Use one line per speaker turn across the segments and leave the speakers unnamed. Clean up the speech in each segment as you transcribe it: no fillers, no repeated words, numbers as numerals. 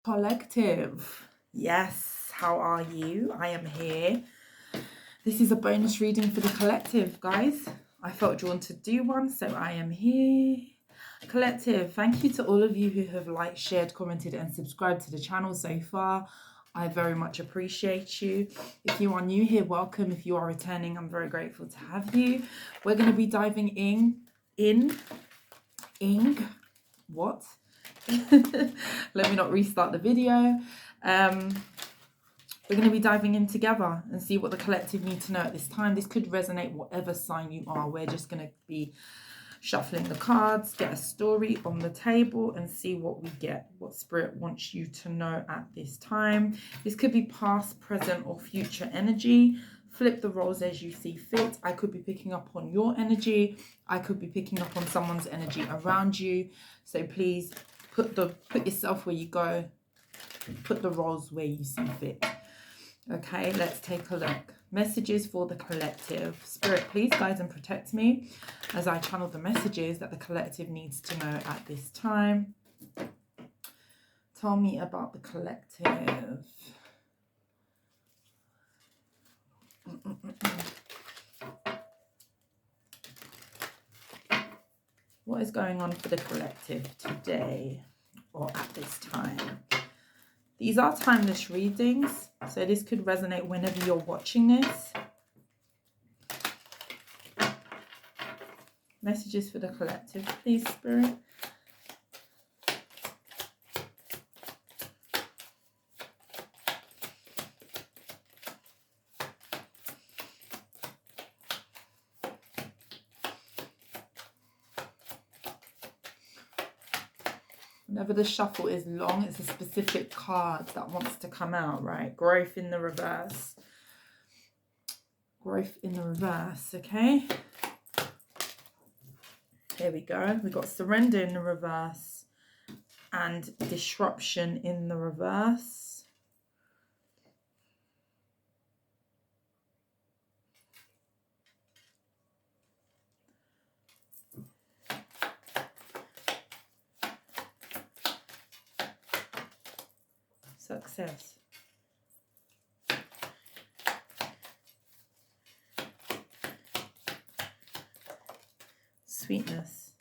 Collective. Yes, how are you? I am here. This is a bonus reading for the collective, guys. I felt drawn to do one, so I am here. Collective, thank you to all of you who have liked, shared, commented, and subscribed to the channel so far. I very much appreciate you. If you are new here, welcome. If you are returning, I'm very grateful to have you. We're going to be diving what? Let me not restart the video. We're going to be diving in together and see what the collective need to know at this time. This could resonate whatever sign you are. We're just going to be shuffling the cards, get a story on the table and see what we get, what spirit wants you to know at this time. This could be past, present, or future energy. Flip the roles as you see fit. I could be picking up on your energy. I could be picking up on someone's energy around you. So please put yourself where you go. Put the roles where you see fit. Okay, let's take a look. Messages for the collective. Spirit, please guide and protect me as I channel the messages that the collective needs to know at this time. Tell me about the collective. What is going on for the collective today or at this time? These are timeless readings, so this could resonate whenever you're watching this. Messages for the collective, please, Spirit. Whenever the shuffle is long, it's a specific card that wants to come out, right? Growth in the reverse. Growth in the reverse, okay? Here we go. We've got surrender in the reverse and disruption in the reverse. Success. Sweetness.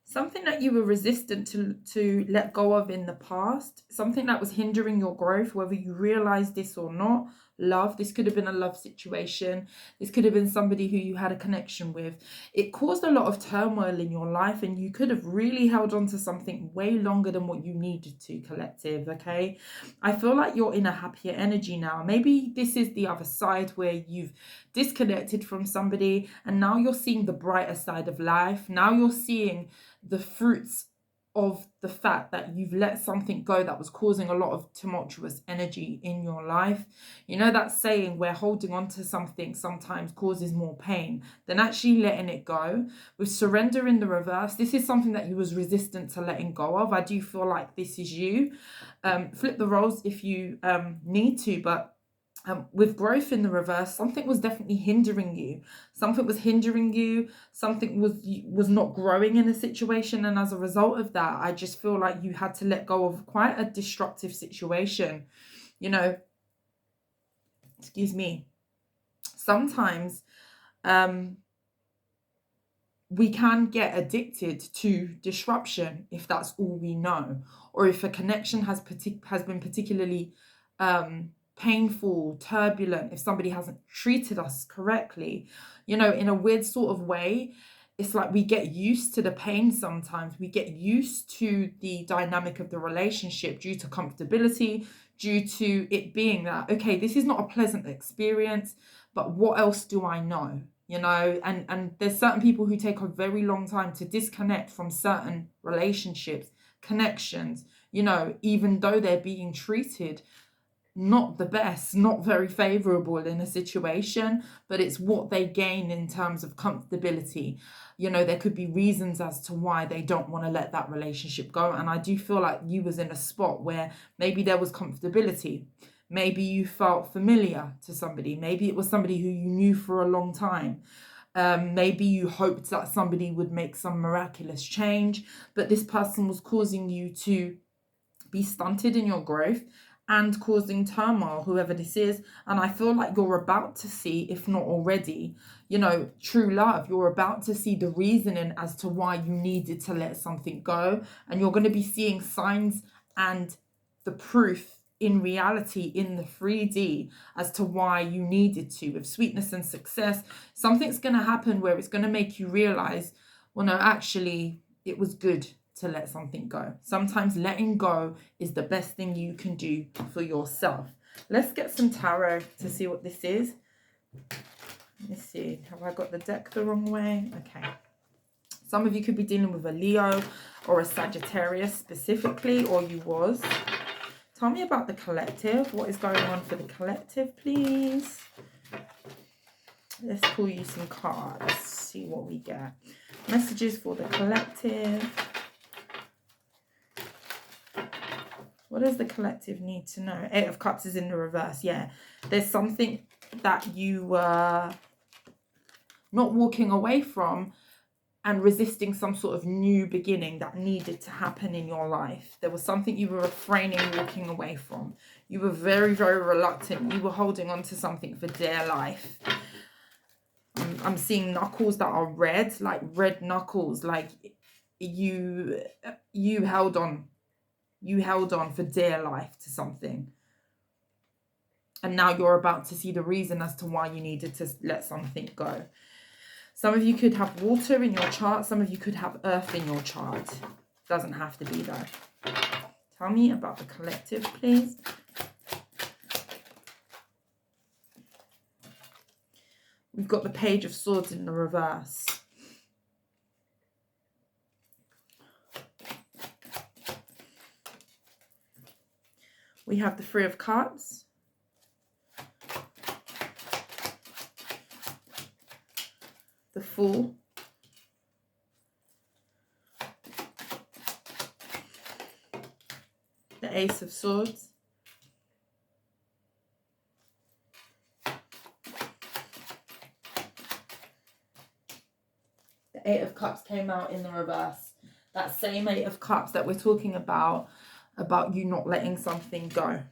Something that you were resistant to let go of in the past. Something that was hindering your growth, whether you realize this or not. Love. This could have been a love situation. This could have been somebody who you had a connection with. It caused a lot of turmoil in your life and you could have really held on to something way longer than what you needed to, collective, okay? I feel like you're in a happier energy now. Maybe this is the other side where you've disconnected from somebody and now you're seeing the brighter side of life. Now you're seeing the fruits of the fact that you've let something go that was causing a lot of tumultuous energy in your life. You know that saying where holding on to something sometimes causes more pain than actually letting it go. With surrender in the reverse, this is something that you was resistant to letting go of. I do feel like this is you. Flip the roles if you need to, but with growth in the reverse, something was definitely hindering you. Something was hindering you. Something was not growing in a situation. And as a result of that, I just feel like you had to let go of quite a destructive situation. You know, excuse me. Sometimes we can get addicted to disruption if that's all we know. Or if a connection has been particularly painful, turbulent, if somebody hasn't treated us correctly, you know, in a weird sort of way. It's like we get used to the pain sometimes. We get used to the dynamic of the relationship due to comfortability, due to it being that, okay, this is not a pleasant experience, but what else do I know? You know, and there's certain people who take a very long time to disconnect from certain relationships, connections, you know, even though they're being treated not the best, not very favorable in a situation, but it's what they gain in terms of comfortability. You know, there could be reasons as to why they don't want to let that relationship go. And I do feel like you was in a spot where maybe there was comfortability. Maybe you felt familiar to somebody. Maybe it was somebody who you knew for a long time. Maybe you hoped that somebody would make some miraculous change, but this person was causing you to be stunted in your growth and causing turmoil, whoever this is. And I feel like you're about to see, if not already, you know, true love. You're about to see the reasoning as to why you needed to let something go. And you're going to be seeing signs and the proof in reality in the 3D as to why you needed to. With sweetness and success, something's going to happen where it's going to make you realize, well, no, actually, it was good to let something go. Sometimes letting go is the best thing you can do for yourself. Let's get some tarot to see what this is. Let me see. Have I got the deck the wrong way? Okay. Some of you could be dealing with a Leo or a Sagittarius specifically, or you was. Tell me about the collective. What is going on for the collective, please? Let's pull you some cards. See what we get. Messages for the collective. What does the collective need to know? 8 of Cups is in the reverse. Yeah. There's something that you were not walking away from and resisting some sort of new beginning that needed to happen in your life. There was something you were refraining, walking away from. You were very, very reluctant. You were holding on to something for dear life. I'm seeing knuckles that are red, like red knuckles, like you held on. You held on for dear life to something. And now you're about to see the reason as to why you needed to let something go. Some of you could have water in your chart. Some of you could have earth in your chart. Doesn't have to be though. Tell me about the collective, please. We've got the Page of Swords in the reverse. We have the Three of Cups. The Fool. The Ace of Swords. The Eight of Cups came out in the reverse. That same Eight of Cups that we're talking about you not letting something go.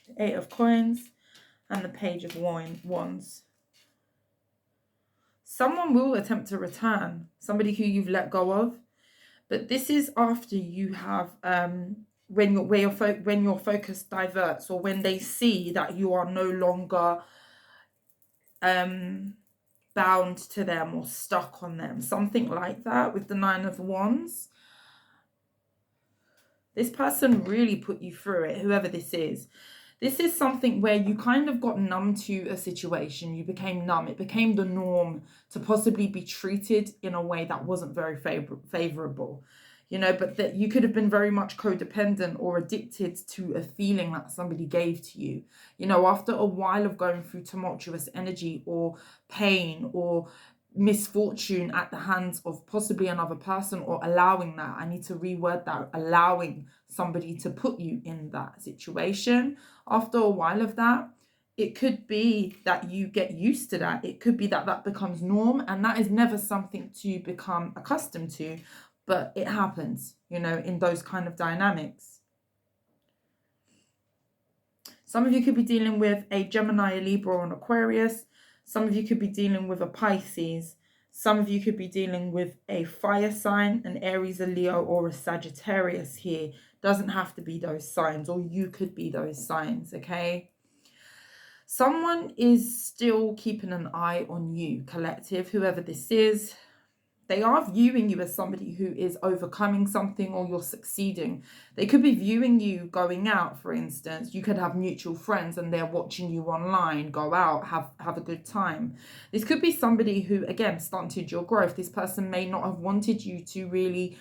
The Eight of Coins and the Page of Wands. Someone will attempt to return, somebody who you've let go of, but this is after you have when your focus diverts, or when they see that you are no longer bound to them or stuck on them, something like that. With the Nine of Wands, this person really put you through it, whoever this is. This is something where you kind of got numb to a situation. You became numb. It became the norm to possibly be treated in a way that wasn't very favorable. You know, but that you could have been very much codependent or addicted to a feeling that somebody gave to you. You know, after a while of going through tumultuous energy or pain or misfortune at the hands of possibly another person, or allowing that, I need to reword that, allowing somebody to put you in that situation. After a while of that, it could be that you get used to that. It could be that that becomes norm, and that is never something to become accustomed to, but it happens, you know, in those kind of dynamics. Some of you could be dealing with a Gemini, a Libra, or an Aquarius. Some of you could be dealing with a Pisces. Some of you could be dealing with a fire sign, an Aries, a Leo, or a Sagittarius here. Doesn't have to be those signs, or you could be those signs, okay? Someone is still keeping an eye on you, collective, whoever this is. They are viewing you as somebody who is overcoming something, or you're succeeding. They could be viewing you going out, for instance. You could have mutual friends and they're watching you online, go out, have a good time. This could be somebody who, again, stunted your growth. This person may not have wanted you to really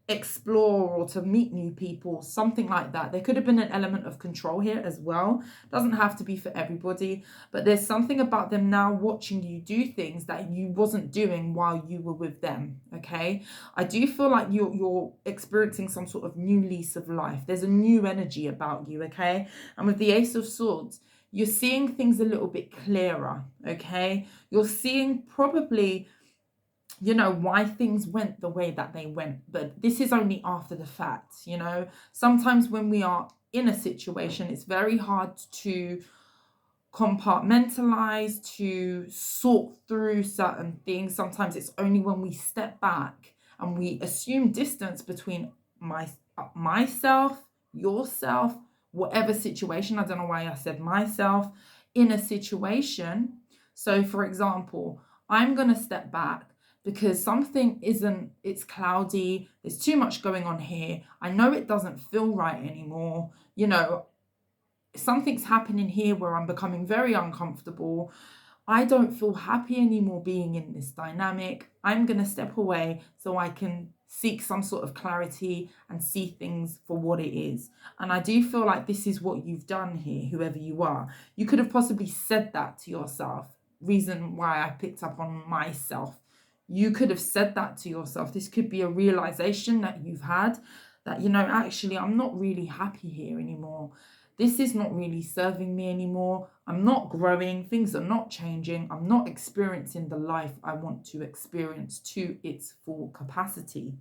explore or to meet new people, something like that. There could have been an element of control here as well. Doesn't have to be for everybody, but there's something about them now watching you do things that you wasn't doing while you were with them. Okay, I do feel like you're experiencing some sort of new lease of life. There's a new energy about you. Okay, and with the Ace of Swords, you're seeing things a little bit clearer, okay? You're seeing probably, you know, why things went the way that they went, but this is only after the fact, you know? Sometimes when we are in a situation, it's very hard to compartmentalize, to sort through certain things. Sometimes it's only when we step back and we assume distance between myself, yourself, whatever situation. I don't know why I said myself, in a situation. So for example, I'm going to step back because something it's cloudy, there's too much going on here, I know it doesn't feel right anymore, you know, something's happening here where I'm becoming very uncomfortable. I don't feel happy anymore being in this dynamic. I'm going to step away so I can seek some sort of clarity and see things for what it is. And I do feel like this is what you've done here, whoever you are. You could have possibly said that to yourself. Reason why I picked up on myself. You could have said that to yourself. This could be a realization that you've had that, you know, actually, I'm not really happy here anymore. This is not really serving me anymore. I'm not growing. Things are not changing. I'm not experiencing the life I want to experience to its full capacity.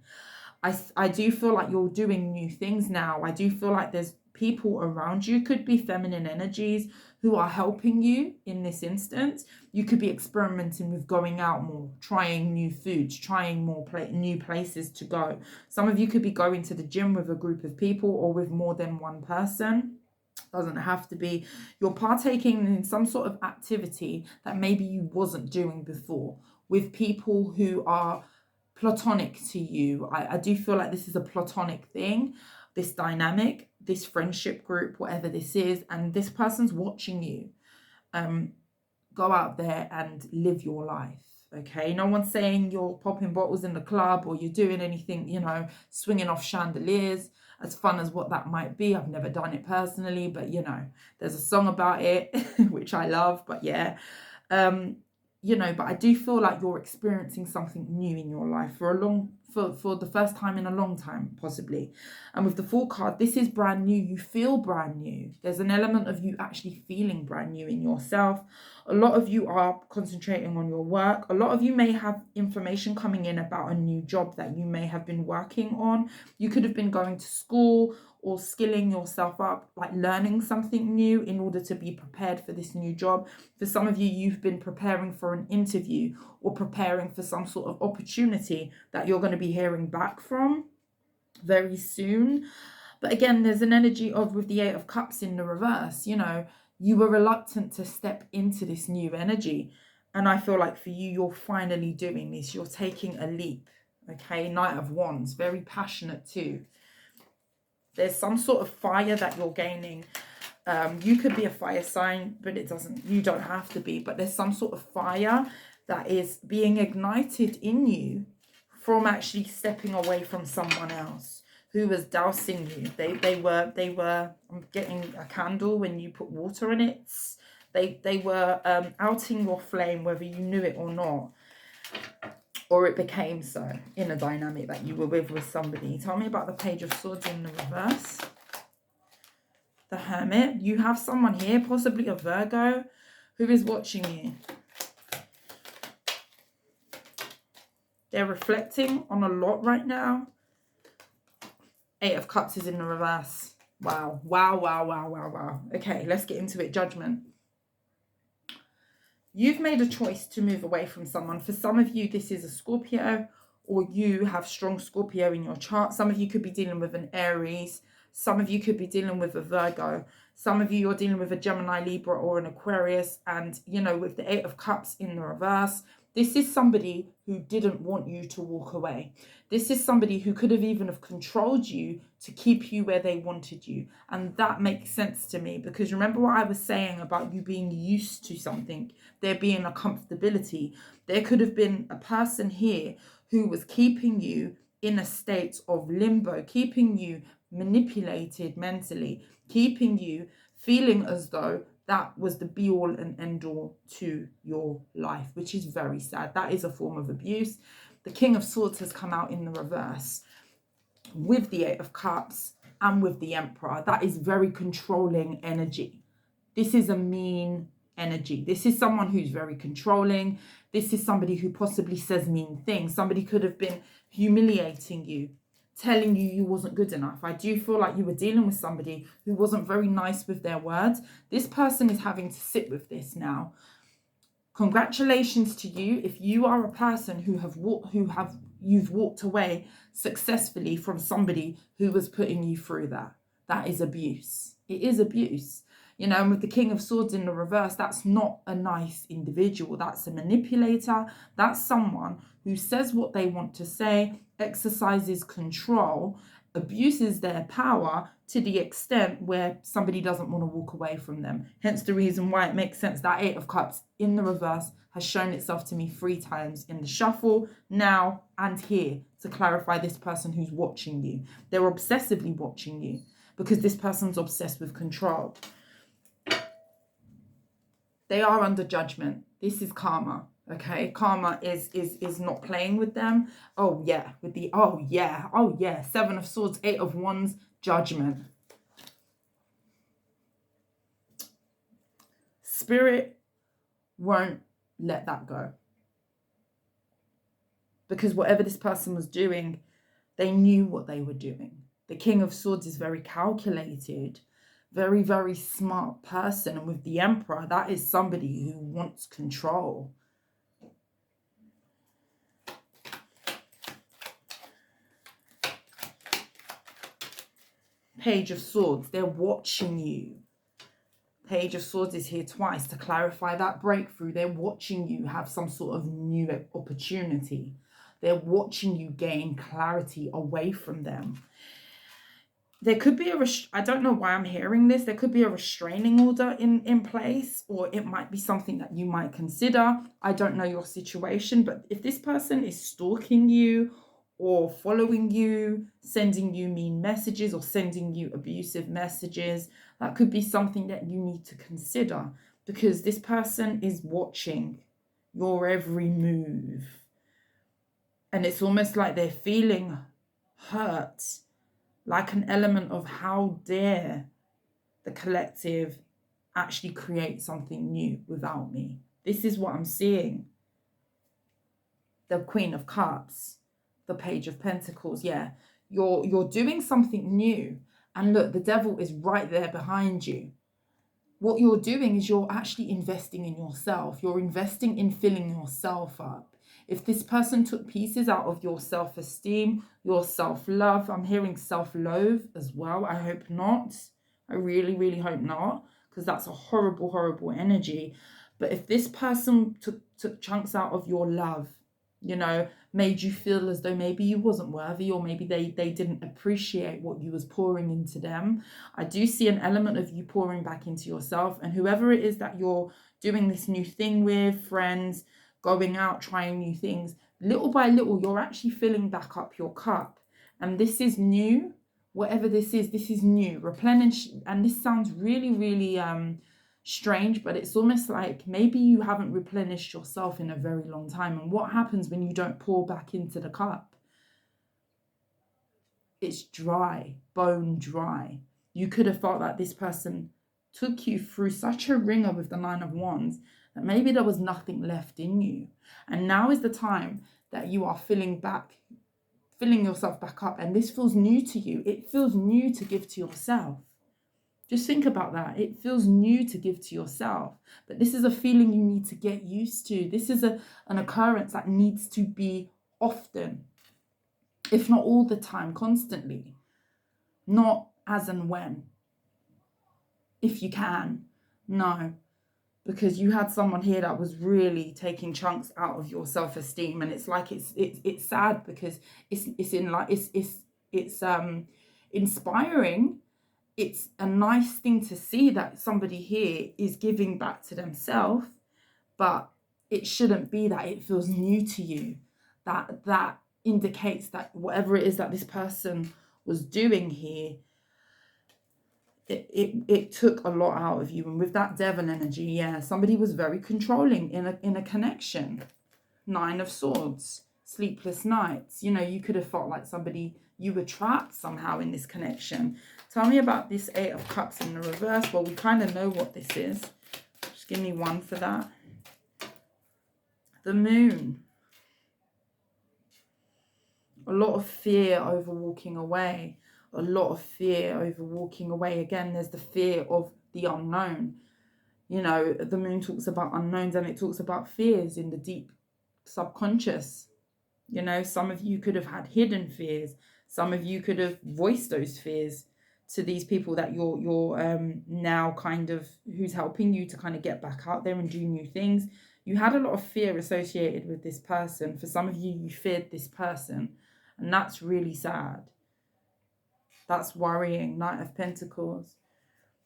I do feel like you're doing new things now. I do feel like there's people around you, could be feminine energies, who are helping you in this instance. You could be experimenting with going out more, trying new foods, trying more new places to go. Some of you could be going to the gym with a group of people or with more than one person. Doesn't have to be. You're partaking in some sort of activity that maybe you wasn't doing before with people who are platonic to you. I do feel like this is a platonic thing, this dynamic, this friendship group, whatever this is, and this person's watching you. Go out there and live your life. Okay, no one's saying you're popping bottles in the club or you're doing anything, you know, swinging off chandeliers, as fun as what that might be. I've never done it personally, but you know, there's a song about it, which I love, but yeah. You know, but I do feel like you're experiencing something new in your life for the first time in a long time, possibly. And with the Fool card, this is brand new. You feel brand new. There's an element of you actually feeling brand new in yourself. A lot of you are concentrating on your work. A lot of you may have information coming in about a new job that you may have been working on. You could have been going to school or skilling yourself up, like learning something new in order to be prepared for this new job. For some of you, you've been preparing for an interview or preparing for some sort of opportunity that you're going to be hearing back from very soon. But again, there's an energy of, with the 8 of Cups in the reverse, you know, you were reluctant to step into this new energy. And I feel like for you, you're finally doing this. You're taking a leap. Okay, Knight of Wands, very passionate too. There's some sort of fire that you're gaining. You could be a fire sign, but you don't have to be. But there's some sort of fire that is being ignited in you from actually stepping away from someone else who was dousing you. They were, I'm getting a candle when you put water in it. They were outing your flame, whether you knew it or not. Or it became so in a dynamic that you were with somebody. Tell me about the Page of Swords in the reverse. The Hermit. You have someone here, possibly a Virgo, who is watching you. They're reflecting on a lot right now. 8 of Cups is in the reverse. Wow. Wow, wow, wow, wow, wow. Okay, let's get into it. Judgment. You've made a choice to move away from someone. For some of you, this is a Scorpio, or you have strong Scorpio in your chart. Some of you could be dealing with an Aries. Some of you could be dealing with a Virgo. Some of you, you're dealing with a Gemini, Libra, or an Aquarius. And, you know, with the 8 of Cups in the reverse, this is somebody who didn't want you to walk away. This is somebody who could have even have controlled you to keep you where they wanted you. And that makes sense to me, because remember what I was saying about you being used to something, there being a comfortability. There could have been a person here who was keeping you in a state of limbo, keeping you manipulated mentally, keeping you feeling as though that was the be all and end all to your life, which is very sad. That is a form of abuse. The King of Swords has come out in the reverse with the 8 of Cups and with the Emperor. That is very controlling energy. This is a mean energy. This is someone who's very controlling. This is somebody who possibly says mean things. Somebody could have been humiliating you, telling you you wasn't good enough. I do feel like you were dealing with somebody who wasn't very nice with their words. This person is having to sit with this now. Congratulations to you if you are a person you've walked away successfully from somebody who was putting you through that. That is abuse. It is abuse. You know, and with the King of Swords in the reverse, that's not a nice individual. That's a manipulator. That's someone who says what they want to say, exercises control, abuses their power to the extent where somebody doesn't want to walk away from them. Hence the reason why it makes sense that Eight of Cups in the reverse has shown itself to me 3 times in the shuffle, now and here, to clarify this person who's watching you. They're obsessively watching you because this person's obsessed with control. They are under judgment. This is karma. Okay, karma is not playing with them. Oh yeah, with the oh yeah, 7 of Swords, 8 of Wands, judgment. Spirit won't let that go. Because whatever this person was doing, they knew what they were doing. The King of Swords is very calculated, very, very smart person. And with the Emperor, that is somebody who wants control. Page of Swords, they're watching you. Page of Swords is here twice to clarify that breakthrough. They're watching you have some sort of new opportunity. They're watching you gain clarity away from them. There could be I don't know why I'm hearing this. There could be a restraining order in place, or it might be something that you might consider. I don't know your situation, but if this person is stalking you or following you, sending you mean messages or sending you abusive messages, that could be something that you need to consider, because this person is watching your every move. And it's almost like they're feeling hurt, like an element of how dare the collective actually create something new without me. This is what I'm seeing. The Queen of Cups, the Page of Pentacles. Yeah, you're doing something new. And look, the devil is right there behind you. What you're doing is you're actually investing in yourself. You're investing in filling yourself up. If this person took pieces out of your self-esteem, your self-love, I'm hearing self-loathe as well. I hope not. I really, really hope not, because that's a horrible, horrible energy. But if this person took chunks out of your love, you know, made you feel as though maybe you wasn't worthy, or maybe they didn't appreciate what you was pouring into them, I do see an element of you pouring back into yourself. And whoever it is that you're doing this new thing with, friends, going out, trying new things, little by little, you're actually filling back up your cup. And this is new. Whatever this is new. Replenish. And this sounds really, really strange, but it's almost like maybe you haven't replenished yourself in a very long time. And what happens when you don't pour back into the cup? It's dry, bone dry. You could have felt like this person took you through such a ringer with the 9 of Wands that maybe there was nothing left in you. And now is the time that you are filling yourself back up. And this feels new to you. It feels new to give to yourself. Just think about that. It feels new to give to yourself. But this is a feeling you need to get used to. This is an occurrence that needs to be often, if not all the time, constantly. Not as and when. If you can. No. Because you had someone here that was really taking chunks out of your self-esteem, and it's like it's sad, because it's inspiring. It's a nice thing to see that somebody here is giving back to themselves, but it shouldn't be that. It feels new to you. That indicates that whatever it is that this person was doing here, it took a lot out of you. And with that devil energy, yeah, somebody was very controlling in a connection. 9 of Swords. sleepless nights. You know, you could have felt like you were trapped somehow in this connection. Tell me about this Eight of Cups in the reverse. Well, we kind of know what this is. Just give me one for that. The Moon. A lot of fear over walking away. A lot of fear over walking away. Again, there's the fear of the unknown. You know, the Moon talks about unknowns, and it talks about fears in the deep subconscious. You know, some of you could have had hidden fears. Some of you could have voiced those fears to these people that you're now kind of, who's helping you to kind of get back out there and do new things. You had a lot of fear associated with this person. For some of you, you feared this person. And that's really sad. That's worrying. Knight of Pentacles.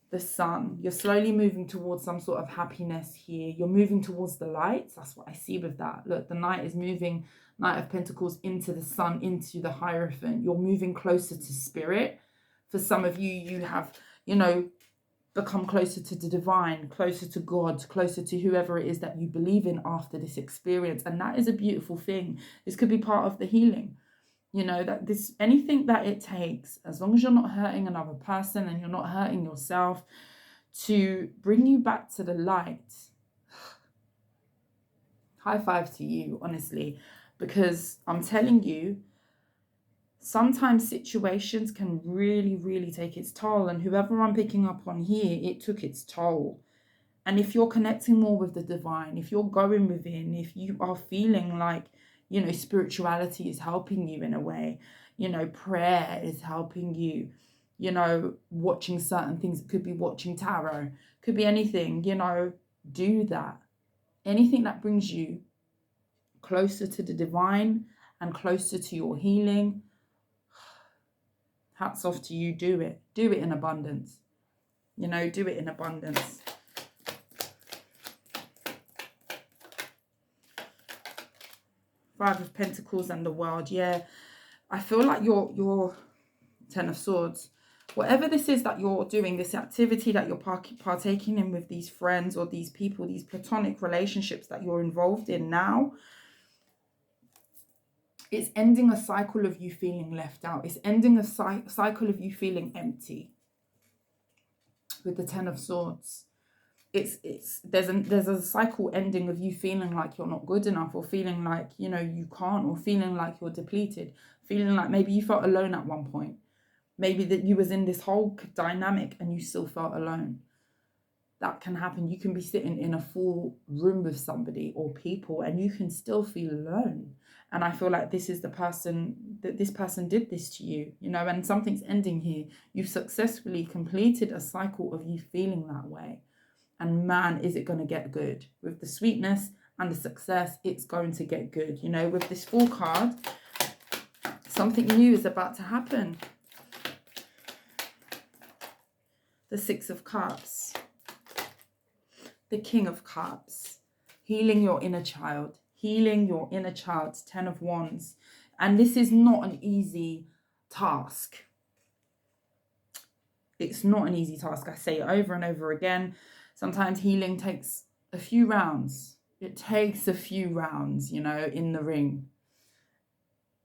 The Sun. You're slowly moving towards some sort of happiness here. You're moving towards the light. That's what I see with that. Look, the Knight is moving, Knight of Pentacles, into the Sun, into the Hierophant. You're moving closer to spirit. For some of you, you have, you know, become closer to the divine, closer to God, closer to whoever it is that you believe in after this experience. And that is a beautiful thing. This could be part of the healing. You know, that this, anything that it takes, as long as you're not hurting another person and you're not hurting yourself, to bring you back to the light. High five to you, honestly, because I'm telling you, sometimes situations can really, really take its toll. And whoever I'm picking up on here, it took its toll. And if you're connecting more with the divine, if you're going within, if you are feeling like, you know, spirituality is helping you in a way, you know, prayer is helping you, you know, watching certain things. It could be watching tarot, could be anything, you know, do that. Anything that brings you closer to the divine and closer to your healing, hats off to you. Do it. Do it in abundance. You know, do it in abundance. Five of Pentacles and the World. Yeah, I feel like you're Ten of Swords. Whatever this is that you're doing, this activity that you're partaking in with these friends or these people, these platonic relationships that you're involved in now, it's ending a cycle of you feeling left out. It's ending a cycle of you feeling empty. With the Ten of Swords. There's a cycle ending of you feeling like you're not good enough, or feeling like, you know, you can't, or feeling like you're depleted, feeling like maybe you felt alone at one point, maybe that you was in this whole dynamic and you still felt alone. That can happen. You can be sitting in a full room with somebody or people and you can still feel alone. And I feel like this is the person, that this person did this to you, you know, and something's ending here. You've successfully completed a cycle of you feeling that way. And man, is it going to get good. With the sweetness and the success, it's going to get good. You know, with this Fool card, something new is about to happen. The Six of Cups. The King of Cups. Healing your inner child. Healing your inner child. Ten of Wands. And this is not an easy task. It's not an easy task. I say it over and over again. Sometimes healing takes a few rounds. It takes a few rounds, you know, in the ring.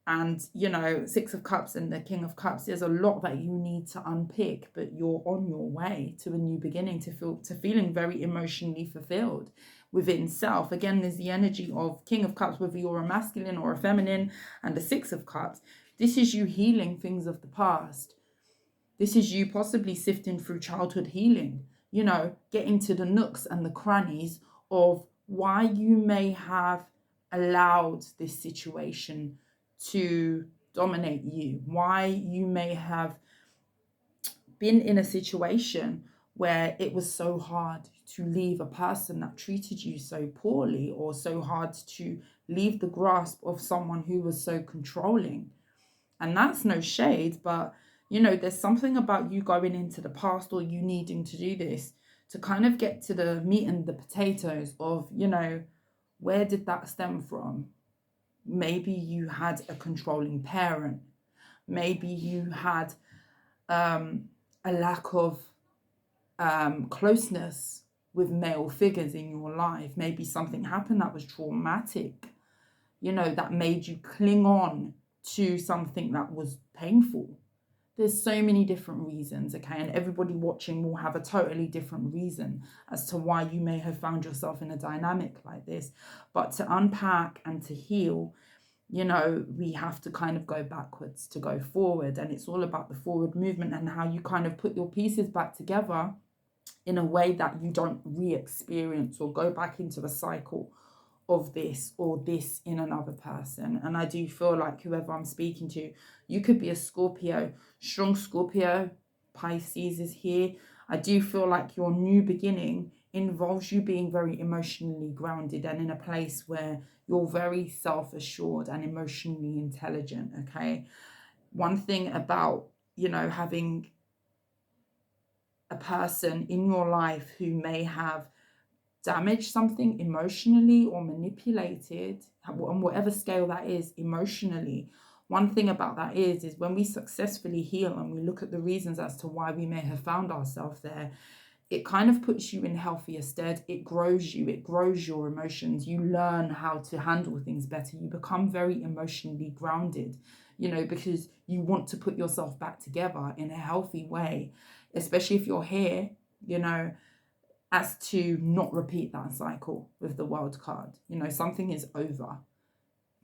And, you know, Six of Cups and the King of Cups, there's a lot that you need to unpick, but you're on your way to a new beginning, to feeling very emotionally fulfilled within self. Again, there's the energy of King of Cups, whether you're a masculine or a feminine, and the Six of Cups. This is you healing things of the past. This is you possibly sifting through childhood healing. You know, getting to the nooks and the crannies of why you may have allowed this situation to dominate you, why you may have been in a situation where it was so hard to leave a person that treated you so poorly, or so hard to leave the grasp of someone who was so controlling. And that's no shade, but you know, there's something about you going into the past, or you needing to do this to kind of get to the meat and the potatoes of, you know, where did that stem from? Maybe you had a controlling parent. Maybe you had a lack of closeness with male figures in your life. Maybe something happened that was traumatic. you know, that made you cling on to something that was painful. There's so many different reasons, okay? And everybody watching will have a totally different reason as to why you may have found yourself in a dynamic like this. But to unpack and to heal, you know, we have to kind of go backwards to go forward. And it's all about the forward movement and how you kind of put your pieces back together in a way that you don't re-experience or go back into the cycle of this or this in another person. And I do feel like whoever I'm speaking to, you could be a Scorpio, strong Scorpio, Pisces is here. I do feel like your new beginning involves you being very emotionally grounded and in a place where you're very self-assured and emotionally intelligent, okay? One thing about, you know, having a person in your life who may have damaged something emotionally or manipulated on whatever scale that is emotionally, one thing about that is when we successfully heal and we look at the reasons as to why we may have found ourselves there, it kind of puts you in healthier stead. It grows you, it grows your emotions. You learn how to handle things better. You become very emotionally grounded, you know, because you want to put yourself back together in a healthy way, especially if you're here, you know, as to not repeat that cycle with the World card. You know, something is over.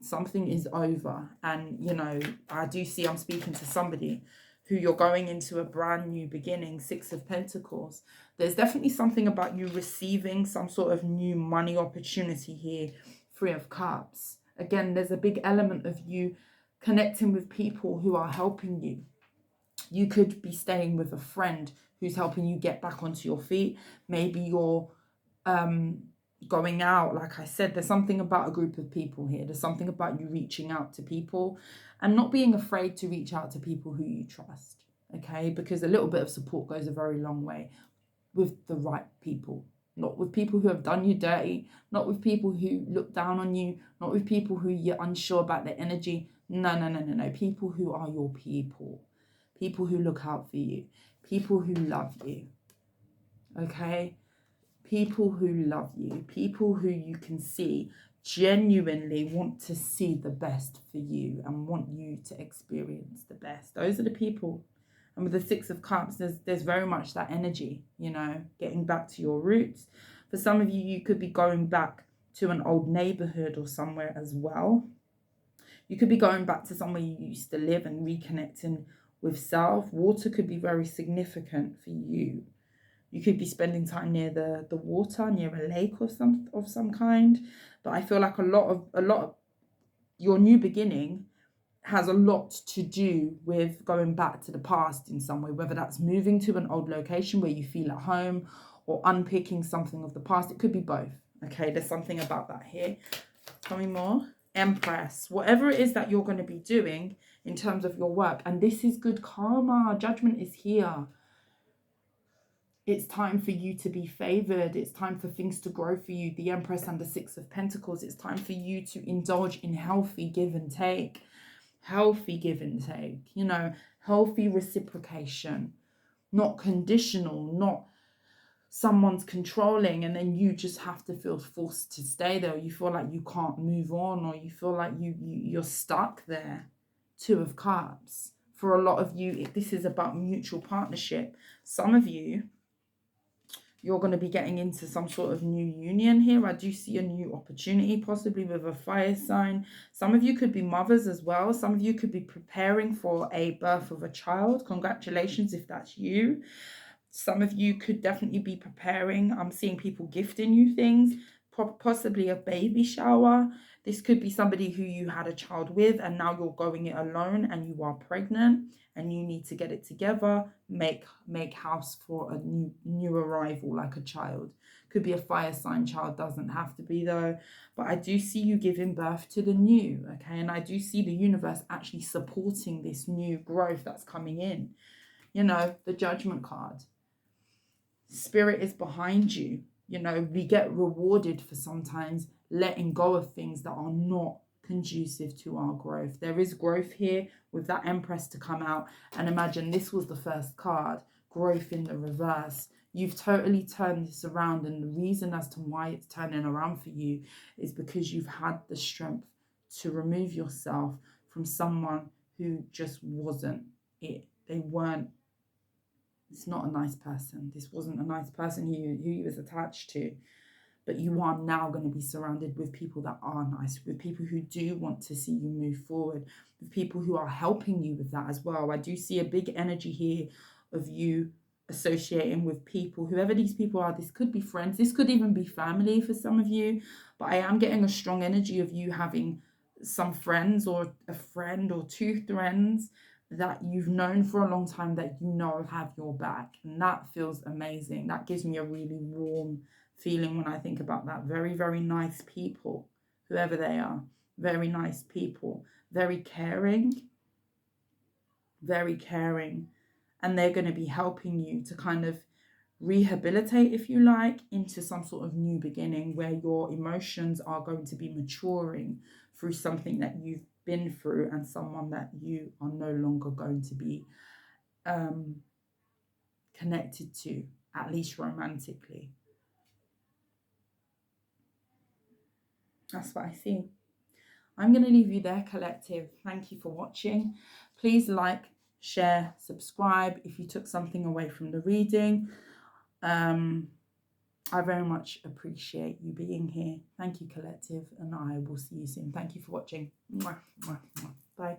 Something is over. And, you know, I do see I'm speaking to somebody who you're going into a brand new beginning, Six of Pentacles. There's definitely something about you receiving some sort of new money opportunity here, Three of Cups. Again, there's a big element of you connecting with people who are helping you. You could be staying with a friend who's helping you get back onto your feet. Maybe you're going out. Like I said, there's something about a group of people here. There's something about you reaching out to people and not being afraid to reach out to people who you trust, okay? Because a little bit of support goes a very long way with the right people. Not with people who have done you dirty, not with people who look down on you, not with people who you're unsure about their energy. No. People who are your people. People who look out for you. People who love you. Okay? People who love you. People who you can see genuinely want to see the best for you and want you to experience the best. Those are the people. And with the Six of Cups, there's very much that energy, you know, getting back to your roots. For some of you, you could be going back to an old neighborhood or somewhere as well. You could be going back to somewhere you used to live and reconnecting with self. Water could be very significant for you. You could be spending time near the water, near a lake or some kind. But I feel like a lot of your new beginning has a lot to do with going back to the past in some way, whether that's moving to an old location where you feel at home or unpicking something of the past. It could be both. Okay, there's something about that here. Tell me more. Empress. Whatever it is that you're going to be doing in terms of your work, and this is good karma. Judgment is here. It's time for you to be favored. It's time for things to grow for you. The Empress and the Six of Pentacles. It's time for you to indulge in healthy give and take. Healthy give and take. You know, healthy reciprocation. Not conditional. Not someone's controlling and then you just have to feel forced to stay there. Or you feel like you can't move on. Or you feel like you're stuck there. Two of Cups. For a lot of you, this is about mutual partnership. Some of you, you're going to be getting into some sort of new union here. I do see a new opportunity, possibly with a fire sign. Some of you could be mothers as well. Some of you could be preparing for a birth of a child. Congratulations if that's you. Some of you could definitely be preparing. I'm seeing people gifting you things, possibly a baby shower. This could be somebody who you had a child with and now you're going it alone and you are pregnant and you need to get it together, make house for a new arrival like a child. Could be a fire sign child, doesn't have to be though. But I do see you giving birth to the new, okay? And I do see the universe actually supporting this new growth that's coming in. You know, the Judgment card. Spirit is behind you. You know, we get rewarded for sometimes letting go of things that are not conducive to our growth. There is growth here with that Empress to come out. And imagine this was the first card, growth in the reverse. You've totally turned this around. And the reason as to why it's turning around for you is because you've had the strength to remove yourself from someone who just wasn't it. They weren't, it's not a nice person. This wasn't a nice person who you was attached to. But you are now going to be surrounded with people that are nice, with people who do want to see you move forward, with people who are helping you with that as well. I do see a big energy here of you associating with people, whoever these people are. This could be friends, this could even be family for some of you, but I am getting a strong energy of you having some friends, or a friend or two friends that you've known for a long time that you know have your back, and that feels amazing. That gives me a really warm feeling when I think about that. Very, very nice people, whoever they are. Very nice people, very caring, and they're going to be helping you to kind of rehabilitate, if you like, into some sort of new beginning where your emotions are going to be maturing through something that you've been through, and someone that you are no longer going to be connected to, at least romantically. That's what I see. I'm going to leave you there, collective. Thank you for watching. Please like, share, subscribe if you took something away from the reading. I very much appreciate you being here. Thank you, collective, and I will see you soon. Thank you for watching. Bye.